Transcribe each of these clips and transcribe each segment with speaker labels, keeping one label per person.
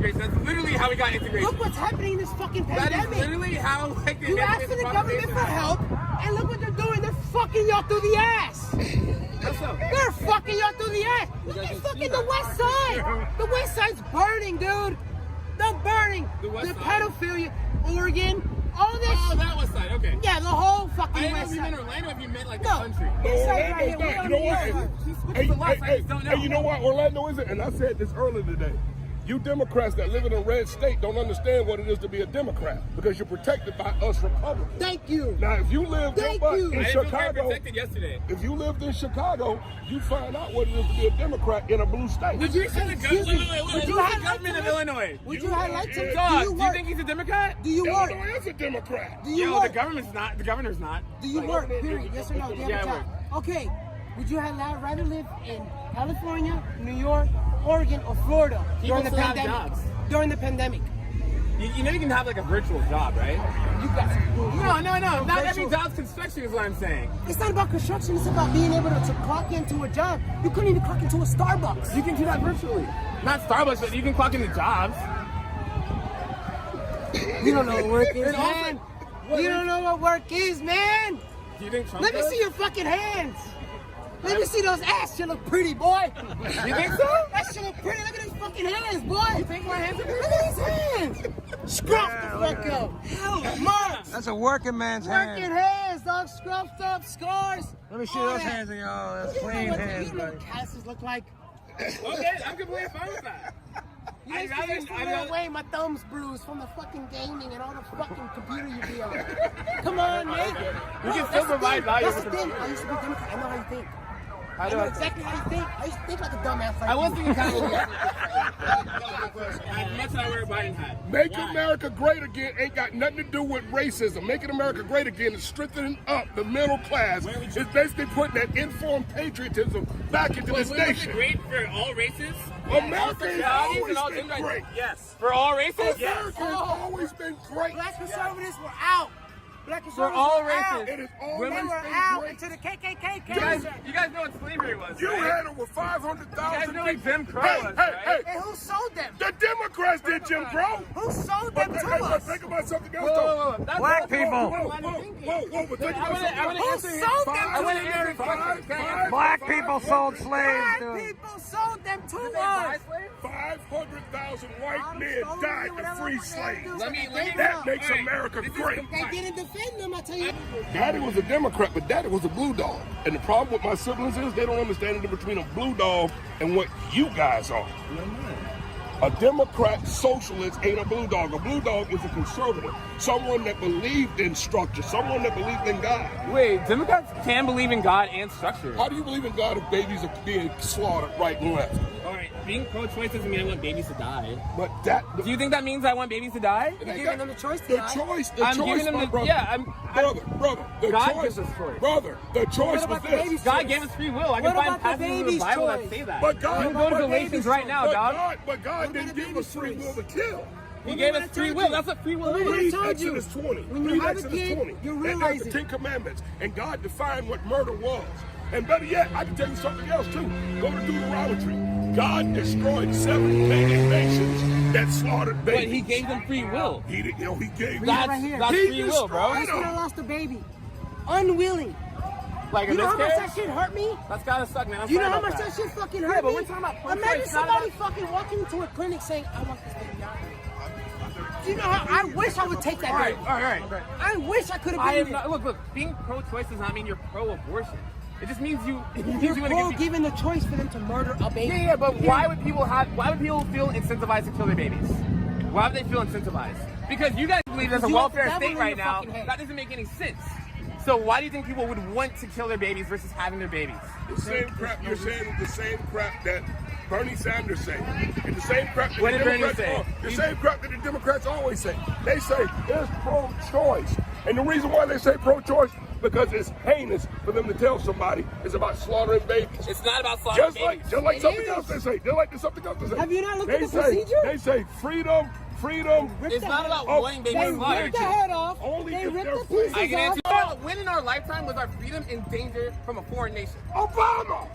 Speaker 1: integration. That's literally how we got integration.
Speaker 2: Look what's happening in this fucking pandemic.
Speaker 1: That is literally how like,
Speaker 2: you asked the government for help, and look what they're doing. They're fucking y'all through the ass. They're fucking y'all through the ass. Look at fucking the west side. The west side's burning, dude. They're burning. The pedophilia, Oregon, all this.
Speaker 1: Oh, that west side, okay.
Speaker 2: Yeah, the whole fucking
Speaker 1: west side. I didn't know if you meant Orlando, if you meant like the country.
Speaker 3: Orlando's not. You know what? Hey, you know what Orlando isn't? And I said this earlier today. You Democrats that live in a red state don't understand what it is to be a Democrat because you're protected by us Republicans.
Speaker 2: Thank you.
Speaker 3: Now, if you lived in Chicago,
Speaker 1: protected yesterday.
Speaker 3: If you lived in Chicago, you find out what it is to be a Democrat in a blue state.
Speaker 1: Would you say the government of Illinois?
Speaker 2: Would you highlight him?
Speaker 1: Do you think he's a Democrat?
Speaker 2: Do you work?
Speaker 3: Illinois is a Democrat.
Speaker 2: Do you work?
Speaker 1: The government's not. The governor's not.
Speaker 2: Do you work? Period. Yes or no? Do you have a job? Okay. Would you rather live in California, New York, Oregon, or Florida during the pandemic? During the pandemic.
Speaker 1: You know you can have like a virtual job, right?
Speaker 2: You guys.
Speaker 1: No. Not every job's construction is what I'm saying.
Speaker 2: It's not about construction. It's about being able to clock into a job. You couldn't even clock into a Starbucks.
Speaker 1: You can do that virtually. Not Starbucks, but you can clock into jobs.
Speaker 2: You don't know what work is, man. You don't know what work is, man.
Speaker 1: Do you think Trump
Speaker 2: Let me see your fucking hands. Let me see those ass. You look pretty, boy.
Speaker 1: You think so?
Speaker 2: That shit look pretty. Look at these fucking hands, boy.
Speaker 1: You think my hands are pretty?
Speaker 2: Look at these hands. Scruff the fuck up. Hell, marks.
Speaker 4: That's a working man's hand.
Speaker 2: Working hands, dog. Scruffed up, scars.
Speaker 4: Let me see those hands of y'all. That's clean hands,
Speaker 2: You know what calluses look like?
Speaker 1: Okay, I'm completely fine with that.
Speaker 2: I'd rather away my thumbs bruised from the fucking gaming and all the fucking computer you be on. Come on, man.
Speaker 1: We can still provide value.
Speaker 2: That's the thing. I used to be Democrat. I know how you think. I know exactly how you think. I used to think like a dumbass. Like
Speaker 1: I was thinking kind of much I wear a Biden hat.
Speaker 3: Make America great again ain't got nothing to do with racism. Making America great again is strengthening up the middle class. It's basically putting that informed patriotism back into this nation.
Speaker 1: Great for all races?
Speaker 3: America has always been great.
Speaker 1: Yes. For all races?
Speaker 3: America has always been great.
Speaker 2: Black conservatives were out. Black
Speaker 1: for all races.
Speaker 3: It is always
Speaker 2: Women were
Speaker 3: been
Speaker 2: out
Speaker 3: great.
Speaker 2: into the KKK.
Speaker 1: You guys know what slavery was,
Speaker 3: You
Speaker 1: right?
Speaker 3: had over 500,000
Speaker 1: You guys know what Jim Crow was,
Speaker 3: hey,
Speaker 1: right?
Speaker 2: And who sold them?
Speaker 3: The Democrats did Jim Crow.
Speaker 2: Who sold them to us?
Speaker 3: Think about something else,
Speaker 1: Whoa,
Speaker 3: though.
Speaker 4: Black people.
Speaker 3: Whoa, but think about something else.
Speaker 2: Who sold them to us?
Speaker 4: Black people sold slaves,
Speaker 2: Black
Speaker 4: dude.
Speaker 2: people sold them to us.
Speaker 3: 500,000 white men died to free slaves.
Speaker 1: That
Speaker 3: That makes America great.
Speaker 2: They didn't defend them, I tell you.
Speaker 3: Daddy was a Democrat, but Daddy was a blue dog. And the problem with my siblings is they don't understand the difference between a blue dog and what you guys are. A Democrat socialist ain't a blue dog. A blue dog is a conservative. Someone that believed in structure. Someone that believed in God.
Speaker 1: Wait, Democrats can believe in God and structure.
Speaker 3: How do you believe in God if babies are being slaughtered right and left?
Speaker 1: Alright, being pro-choice doesn't mean I want babies to die.
Speaker 3: But that...
Speaker 1: Do you think that means I want babies to die?
Speaker 2: You're giving them the choice to
Speaker 3: The
Speaker 2: die.
Speaker 3: choice,
Speaker 1: I'm giving them the...
Speaker 3: brother.
Speaker 1: Yeah,
Speaker 3: Brother, the
Speaker 1: God
Speaker 3: choice...
Speaker 1: gives us choice.
Speaker 3: Brother, the choice was this.
Speaker 1: God gave us free will. I can find passages in the Bible that say that.
Speaker 3: But God...
Speaker 1: You can go to Galatians right now, dog.
Speaker 3: But God didn't give us free will to kill.
Speaker 1: He gave us free will. That's what free will is.
Speaker 3: Read
Speaker 2: told you.
Speaker 3: Exodus 20.
Speaker 2: When you
Speaker 3: Read
Speaker 2: have a
Speaker 3: Exodus
Speaker 2: kid,
Speaker 3: 20.
Speaker 2: you
Speaker 3: And
Speaker 2: realize
Speaker 3: that's
Speaker 2: it.
Speaker 3: the 10 Commandments. And God defined what murder was. And better yet, I can tell you something else too. Go to Deuteronomy. God destroyed 7 pagan nations that slaughtered babies.
Speaker 1: But he gave them free will.
Speaker 3: He did, he gave
Speaker 1: That's,
Speaker 2: right here.
Speaker 1: that's
Speaker 3: He
Speaker 1: free will, bro.
Speaker 3: destroyed
Speaker 2: That's when I lost a baby. Unwilling.
Speaker 1: Like
Speaker 2: You
Speaker 1: in
Speaker 2: know
Speaker 1: this
Speaker 2: how much
Speaker 1: case,
Speaker 2: that shit hurt me?
Speaker 1: that's gotta suck, man. I'm
Speaker 2: You know
Speaker 1: sorry
Speaker 2: how
Speaker 1: about
Speaker 2: much that shit fucking hurt
Speaker 1: Yeah, but
Speaker 2: me?
Speaker 1: we're talking about pro-choice,
Speaker 2: Imagine
Speaker 1: not
Speaker 2: somebody
Speaker 1: about-
Speaker 2: fucking walking into a clinic saying, I want this baby out. You know how I wish I would take that baby.
Speaker 1: All right.
Speaker 2: I wish I could have
Speaker 1: I
Speaker 2: been
Speaker 1: am not, look, being pro-choice does not mean you're pro-abortion. It just means you want
Speaker 2: You're
Speaker 1: to
Speaker 2: pro
Speaker 1: give
Speaker 2: giving the choice for them to murder a baby.
Speaker 1: Yeah, but why would people feel incentivized to kill their babies? Why would they feel incentivized? Because you guys believe there's a
Speaker 2: You have
Speaker 1: welfare
Speaker 2: the devil
Speaker 1: state
Speaker 2: in
Speaker 1: right
Speaker 2: your
Speaker 1: now.
Speaker 2: fucking head.
Speaker 1: That doesn't make any sense. So why do you think people would want to kill their babies versus having their babies?
Speaker 3: The same crap you're saying is the same crap that Bernie Sanders say. And the same crap that
Speaker 1: What
Speaker 3: the
Speaker 1: did Bernie
Speaker 3: Democrats
Speaker 1: say?
Speaker 3: the same crap that the Democrats always say. They say it's pro-choice. And the reason why they say pro-choice, because it's heinous for them to tell somebody it's about slaughtering babies.
Speaker 1: It's not about slaughtering babies.
Speaker 3: Just like something else they say. Just like there's something else they say.
Speaker 2: Have you not looked
Speaker 3: They
Speaker 2: at the
Speaker 3: say,
Speaker 2: procedure?
Speaker 3: They say freedom freedom.
Speaker 1: It's not about
Speaker 3: of
Speaker 1: wanting baby
Speaker 2: They
Speaker 1: slaughtered.
Speaker 2: ripped the head off.
Speaker 3: Only
Speaker 2: They
Speaker 3: if
Speaker 2: ripped
Speaker 3: they're
Speaker 2: the
Speaker 3: free.
Speaker 1: I
Speaker 2: pieces
Speaker 1: can answer
Speaker 2: off.
Speaker 1: you. When in our lifetime was our freedom in danger from a foreign nation?
Speaker 3: Obama!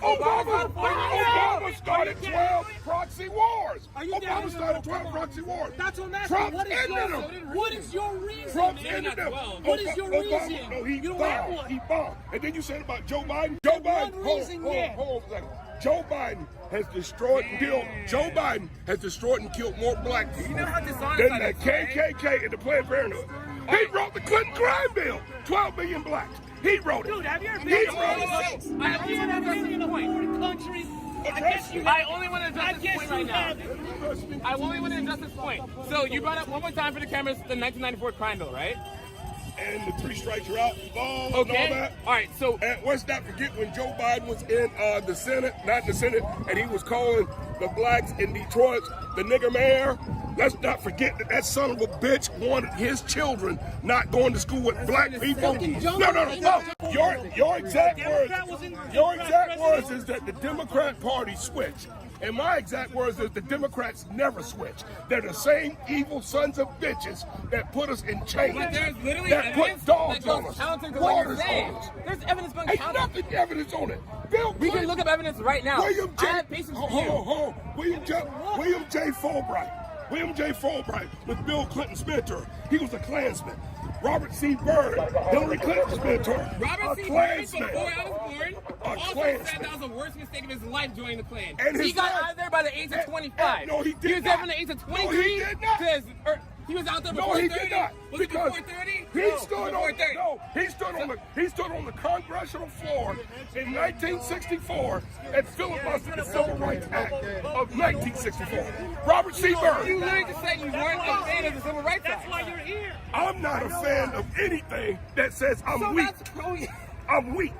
Speaker 3: Obama started 12 proxy wars. Obama started 12 proxy wars.
Speaker 2: That's what I'm asking.
Speaker 3: Trump
Speaker 2: What is
Speaker 3: ended
Speaker 2: your-
Speaker 3: them.
Speaker 2: What is your reason,
Speaker 3: Trump
Speaker 2: man?
Speaker 3: ended them.
Speaker 2: What is your
Speaker 3: Obama,
Speaker 2: reason?
Speaker 3: no, he
Speaker 2: You don't have
Speaker 3: bombed.
Speaker 2: one.
Speaker 3: He bombed. And then you said about Joe Biden. Joe Biden.
Speaker 2: one reason, yeah.
Speaker 3: Hold on a second. Joe Biden has destroyed and killed. Joe Biden has destroyed and killed more black people
Speaker 1: You know how dishonest
Speaker 3: than
Speaker 1: that
Speaker 3: the
Speaker 1: is, right?
Speaker 3: KKK and the Planned Parenthood. He wrote the Clinton crime bill. 12 million blacks. He wrote it.
Speaker 2: Dude, have you ever
Speaker 3: He
Speaker 2: been to
Speaker 3: wrote it.
Speaker 1: I only want to address this point.
Speaker 2: countries? I guess you
Speaker 1: I only want to address this point right now.
Speaker 2: have.
Speaker 1: I only want to address this point. So you brought up one more time for the cameras the 1994 crime bill, right?
Speaker 3: And the 3 strikes are out, balls
Speaker 1: Okay.
Speaker 3: and all that.
Speaker 1: All right. So
Speaker 3: And let's not forget when Joe Biden was in the Senate, not in the Senate, and he was calling the blacks in Detroit the nigger mayor. Let's not forget that that son of a bitch wanted his children not going to school with black people. No. Your exact words is that the Democrat Party switched. And my exact words is the Democrats never switch. They're the same evil sons of bitches that put us in chains.
Speaker 1: but there's literally
Speaker 3: that
Speaker 1: evidence
Speaker 3: put dogs
Speaker 1: that
Speaker 3: on
Speaker 1: goes
Speaker 3: us.
Speaker 1: counter to what you're
Speaker 3: Waters
Speaker 1: saying.
Speaker 3: on us.
Speaker 1: There's evidence going
Speaker 3: Ain't
Speaker 1: counter.
Speaker 3: nothing evidence on it. Bill
Speaker 1: We can
Speaker 3: Clinton-
Speaker 1: look up evidence right now.
Speaker 3: William J.
Speaker 1: I have patience for
Speaker 3: hold
Speaker 1: you.
Speaker 3: on. William J. Fulbright. William J. Fulbright was Bill Clinton's mentor. He was a Klansman. Robert C. Byrd, Hillary Clinton's mentor.
Speaker 1: Robert C.
Speaker 3: A
Speaker 1: Byrd,
Speaker 3: Klansman.
Speaker 1: before I was born, also
Speaker 3: Klansman.
Speaker 1: said that was the worst mistake of his life joining the Klan.
Speaker 3: And
Speaker 1: He
Speaker 3: his
Speaker 1: got
Speaker 3: life-
Speaker 1: out of there by the age of 25.
Speaker 3: No, he did
Speaker 1: He was there
Speaker 3: not.
Speaker 1: from the age of
Speaker 3: No,
Speaker 1: 23
Speaker 3: he did not.
Speaker 1: to his, he was out there before
Speaker 3: No, he
Speaker 1: 30.
Speaker 3: did not.
Speaker 1: Was it
Speaker 3: Because
Speaker 1: before 30?
Speaker 3: he
Speaker 1: No,
Speaker 3: stood
Speaker 1: before
Speaker 3: on
Speaker 1: 30.
Speaker 3: he stood on the congressional floor in 1964 and filibustered the Civil Rights Act of 1964. Robert C. Byrd.
Speaker 1: You literally just said you weren't a fan of the Civil Rights Act.
Speaker 2: That's why you're here.
Speaker 3: I'm not a fan of anything that says I'm
Speaker 1: So
Speaker 3: weak.
Speaker 1: that's pro.
Speaker 3: I'm weak.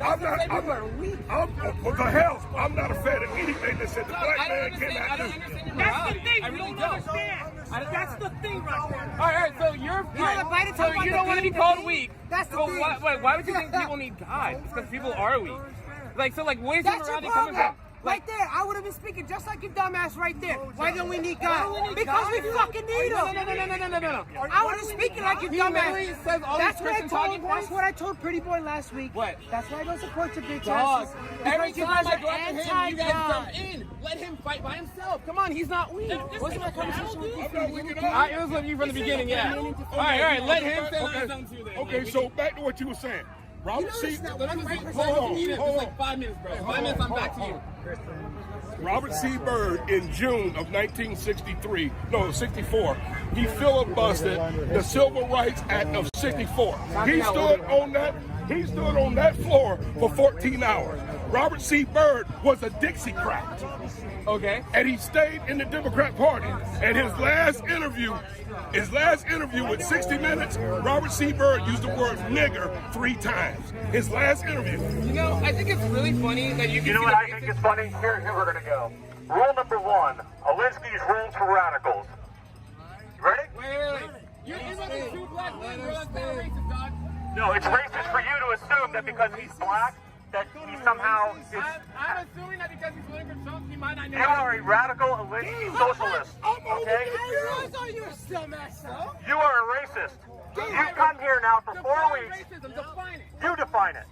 Speaker 3: I'm not.
Speaker 1: People are weak.
Speaker 3: What the hell? I'm not a fan of anything that says the black
Speaker 1: I don't
Speaker 3: man
Speaker 1: understand. I
Speaker 3: cannot
Speaker 1: don't
Speaker 3: do.
Speaker 1: understand your
Speaker 2: That's the
Speaker 1: morality.
Speaker 2: thing.
Speaker 1: I
Speaker 2: You
Speaker 1: really
Speaker 2: don't
Speaker 1: don't.
Speaker 2: understand. That's the thing right there.
Speaker 1: All right, so you're
Speaker 2: know, by the
Speaker 1: so
Speaker 2: time
Speaker 1: you
Speaker 2: I
Speaker 1: don't want to be
Speaker 2: defend
Speaker 1: called
Speaker 2: the
Speaker 1: weak.
Speaker 2: that's the
Speaker 1: But
Speaker 2: thing.
Speaker 1: why would you think people need God? It's because people are weak. Where's your
Speaker 2: That's your
Speaker 1: morality coming
Speaker 2: problem.
Speaker 1: from?
Speaker 2: Right there. I would have been speaking just like your dumbass right there. Why don't we need God? Because we fucking need
Speaker 1: No.
Speaker 2: him. I would have been speaking like your
Speaker 1: He literally
Speaker 2: dumbass.
Speaker 1: says all
Speaker 2: That's
Speaker 1: these
Speaker 2: what I
Speaker 1: Christian
Speaker 2: told.
Speaker 1: talking
Speaker 2: That's
Speaker 1: points.
Speaker 2: what I told Pretty Boy last week.
Speaker 1: What?
Speaker 2: That's why I don't support your bitch
Speaker 1: Dog.
Speaker 2: asses.
Speaker 1: Every
Speaker 2: Because you
Speaker 1: time
Speaker 2: guys
Speaker 1: I
Speaker 2: are
Speaker 1: go after him, you guys
Speaker 2: anti-God.
Speaker 1: jump in. Let him fight by himself. Come on, he's not weak.
Speaker 2: Wasn't my conversation with you?
Speaker 3: I'm not weak at all.
Speaker 1: It was with you from the beginning, yeah. All right, let him say what he's done to them.
Speaker 3: Okay, so back to what you were saying. Robert C.
Speaker 1: Let me just
Speaker 3: Hold on.
Speaker 1: It's like 5 minutes, bro. 5 minutes, I'm back to you.
Speaker 3: Robert C. Byrd in June of 64, he filibustered the Civil Rights Act of 64. He stood on that floor for 14 hours. Robert C. Byrd was a Dixiecrat.
Speaker 1: Okay.
Speaker 3: And he stayed in the Democrat Party. And his last interview with 60 Minutes, Robert C. Byrd used the word nigger 3 times. His last interview.
Speaker 1: You know, I think it's really funny that you can
Speaker 5: You know
Speaker 1: see
Speaker 5: what
Speaker 1: the
Speaker 5: I think is funny? Here we're going to go. Rule number 1, Alinsky's rules for radicals. You ready?
Speaker 1: Wait. You're about to shoot black men, bro. That's not racist, dog.
Speaker 5: No, it's racist for you to assume that because he's black, that he somehow is...
Speaker 1: I'm assuming that because he's voting for Trump, he might not know.
Speaker 5: You are a radical Alinsky socialist, okay?
Speaker 2: I thought you were still messed up.
Speaker 5: You are a racist. You've come here now for 4
Speaker 1: Define
Speaker 5: weeks.
Speaker 1: racism, define it.
Speaker 5: You define it.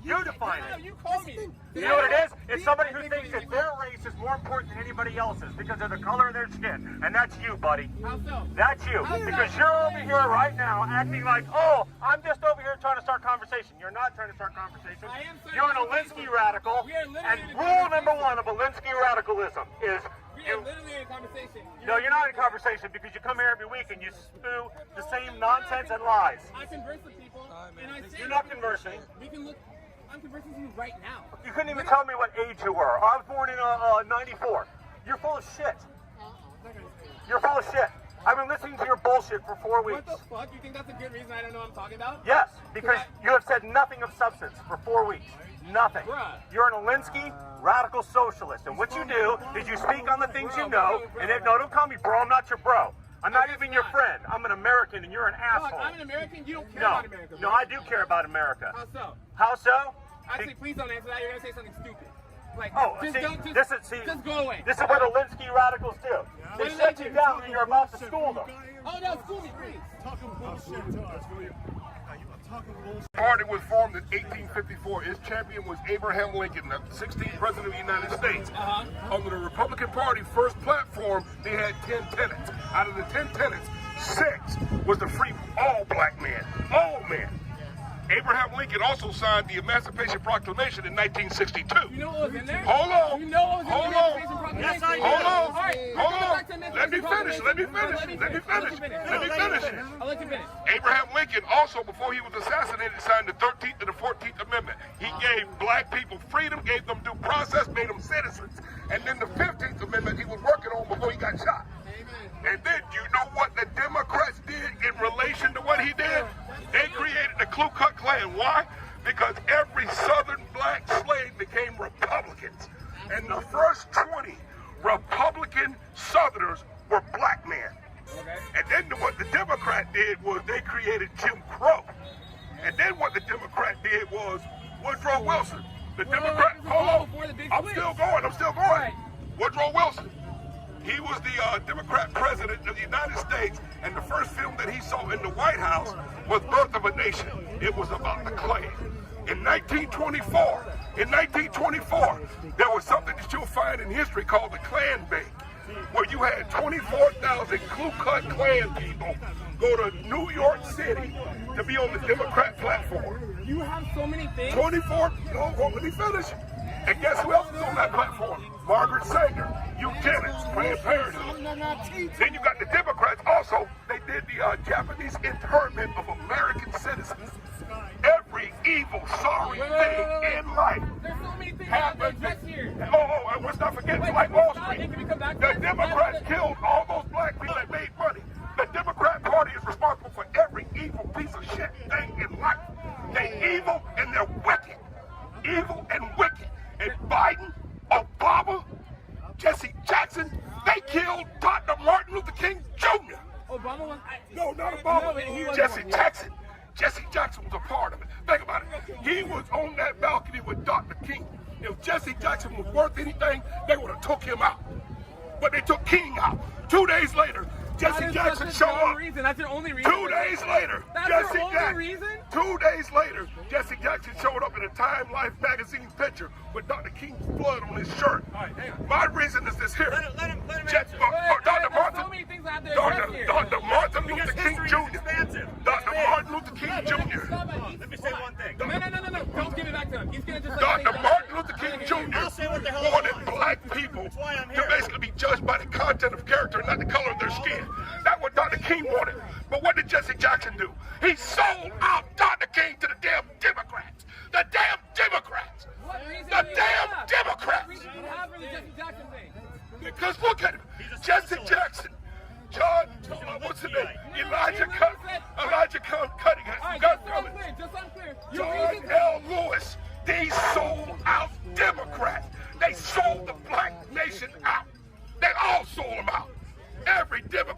Speaker 5: You define
Speaker 1: No,
Speaker 5: it.
Speaker 1: you call me.
Speaker 5: You know what it is? It's somebody who thinks that their race is more important than anybody else's because of the color of their skin. And that's you, buddy.
Speaker 1: How so?
Speaker 5: That's you. Because you're over here right now acting like, oh, I'm just over here trying to start conversation. You're not trying to start conversation.
Speaker 1: I am starting
Speaker 5: You're an
Speaker 1: conversation.
Speaker 5: Alinsky radical.
Speaker 1: We are literally
Speaker 5: And
Speaker 1: in a
Speaker 5: rule
Speaker 1: conversation.
Speaker 5: number 1 of Alinsky radicalism is
Speaker 1: We are literally in a conversation.
Speaker 5: no, you're not in conversation because you come here every week and you spew the same nonsense and lies.
Speaker 1: I converse with people, and I say
Speaker 5: You're not conversing.
Speaker 1: we can look. I'm conversing with you right now.
Speaker 5: You couldn't even tell me what age you were. I was born in 94. You're full of shit. You're full of shit. I've been listening to your bullshit for 4 weeks.
Speaker 1: What the fuck? You think that's a good reason I don't know what I'm talking about?
Speaker 5: Yes, because you have said nothing of substance for 4 weeks. Nothing.
Speaker 1: Bruh.
Speaker 5: You're an Alinsky radical socialist. And what you do is you speak on the things you know. And if, no, don't call me bro. I'm not your bro. I'm not even your friend. I'm an American and you're an
Speaker 1: Fuck,
Speaker 5: asshole.
Speaker 1: I'm an American. You don't care
Speaker 5: No,
Speaker 1: about America.
Speaker 5: no,
Speaker 1: bro.
Speaker 5: I do care about America.
Speaker 1: How so?
Speaker 5: How so?
Speaker 1: Actually, please don't answer that. You're gonna say something stupid. Like,
Speaker 5: Oh,
Speaker 1: just
Speaker 5: see,
Speaker 1: don't. Just,
Speaker 5: this is see,
Speaker 1: just go away.
Speaker 5: This is what Alinsky radicals do. They out and you're about to school them.
Speaker 1: Oh no, school me, please.
Speaker 3: Party was formed in 1854. Its champion was Abraham Lincoln, the 16th president of the United States. Under the Republican Party first platform, they had 10 tenets. Out of the 10 tenets, 6 was to free all black men, all men. Abraham Lincoln also signed the Emancipation Proclamation in 1962.
Speaker 1: You know what was in there?
Speaker 3: Hold on.
Speaker 1: You know what was in
Speaker 3: Hold
Speaker 1: the
Speaker 3: on.
Speaker 1: Emancipation Proclamation?
Speaker 5: Yes, I do.
Speaker 3: Hold on.
Speaker 1: All right,
Speaker 3: Hold
Speaker 1: let's go
Speaker 3: on.
Speaker 1: back to the
Speaker 3: Let me
Speaker 1: Emancipation
Speaker 3: finish. Let me
Speaker 1: Proclamation.
Speaker 3: finish. Let me finish. Let me finish.
Speaker 1: I'll let you finish.
Speaker 3: Abraham Lincoln also, before he was assassinated, signed the 13th and the 14th Amendment. He gave black people freedom, gave them due process, made them citizens. And then the 15th Amendment he was working on before he got shot. And then you know what the Democrats did in relation to what he did? They created the Ku Klux Klan. Why? Because every Southern black slave became Republicans. And the first 20 Republican Southerners were black men. And then what the Democrat did was they created Jim Crow. And then what the Democrat did was Woodrow Wilson. The Democrat, hold on, I'm still going. Woodrow Wilson. He was the Democrat president of the United States, and the first film that he saw in the White House was Birth of a Nation. It was about the Klan. In 1924, there was something that you'll find in history called the Klan Bank, where you had 24,000 Ku Klux Klan people go to New York City to be on the Democrat platform.
Speaker 1: You have so many things.
Speaker 3: 24, no, well, let me finish. And guess who else is on that platform? Margaret Sanger, eugenics, Planned Parenthood. Then you got the Democrats also. They did the Japanese internment of American citizens. Every evil, sorry thing in life
Speaker 1: There's so many things
Speaker 3: happened.
Speaker 1: just here.
Speaker 3: Oh, and let's not forget like Wall Street.
Speaker 1: Can we come back to
Speaker 3: The
Speaker 1: that?
Speaker 3: Democrats killed all those black people that made money. The Democrat Party is responsible for every evil piece of shit thing in life. They're evil and they're wicked. Evil and wicked. And Biden, Obama, Jesse Jackson, they killed Dr. Martin Luther King Jr.
Speaker 1: Obama was.
Speaker 3: No, not Obama.
Speaker 1: No, he wasn't
Speaker 3: Jesse
Speaker 1: one.
Speaker 3: Jackson. Jesse Jackson was a part of it. Think about it. He was on that balcony with Dr. King. If Jesse Jackson was worth anything, they would have took him out. But they took King out. 2 days later, Jesse Jackson showed up.
Speaker 1: That's your only reason.
Speaker 3: 2 days later,
Speaker 1: That's your only reason?
Speaker 3: 2 days later, Jesse Jackson showed up in a Time Life magazine picture with Dr. King's blood on his shirt. My reason is this here.
Speaker 5: Let him
Speaker 3: Dr.
Speaker 5: answer.
Speaker 3: Martin,
Speaker 1: So many things I have to address here.
Speaker 3: Dr. Martin Luther
Speaker 5: Because
Speaker 3: King
Speaker 5: history is
Speaker 3: Jr.
Speaker 5: expansive.
Speaker 3: Dr. Martin Luther King Jr.
Speaker 5: Let me say one thing.
Speaker 1: No. Don't give it back to him. He's gonna just.
Speaker 3: Dr. Martin Luther King
Speaker 5: I'll say what the
Speaker 3: Jr.
Speaker 5: hell I
Speaker 3: wanted
Speaker 5: want.
Speaker 3: black people
Speaker 5: That's why I'm
Speaker 3: to
Speaker 5: here.
Speaker 3: basically be judged by the content of character, not the color of their skin. That's what Dr. King wanted. But what did Jesse Jackson do? He sold out Dr. King to the damn Democrats. The damn Democrats.
Speaker 1: What reason
Speaker 3: The
Speaker 1: do you
Speaker 3: damn
Speaker 1: have?
Speaker 3: Democrats.
Speaker 1: What reason do you have for the Jesse Jackson thing?
Speaker 3: Because look at him.
Speaker 5: He's a
Speaker 3: Jesse
Speaker 5: socialist.
Speaker 3: Jackson. John, what's his name? Elijah Cunningham.
Speaker 1: All right,
Speaker 3: Gun
Speaker 1: just so I'm
Speaker 3: Cummings.
Speaker 1: clear. Just so I'm clear. Your
Speaker 3: John
Speaker 1: reason.
Speaker 3: L. Lewis. They sold out Democrats. They sold the black nation out. They all sold them out. Every Democrat.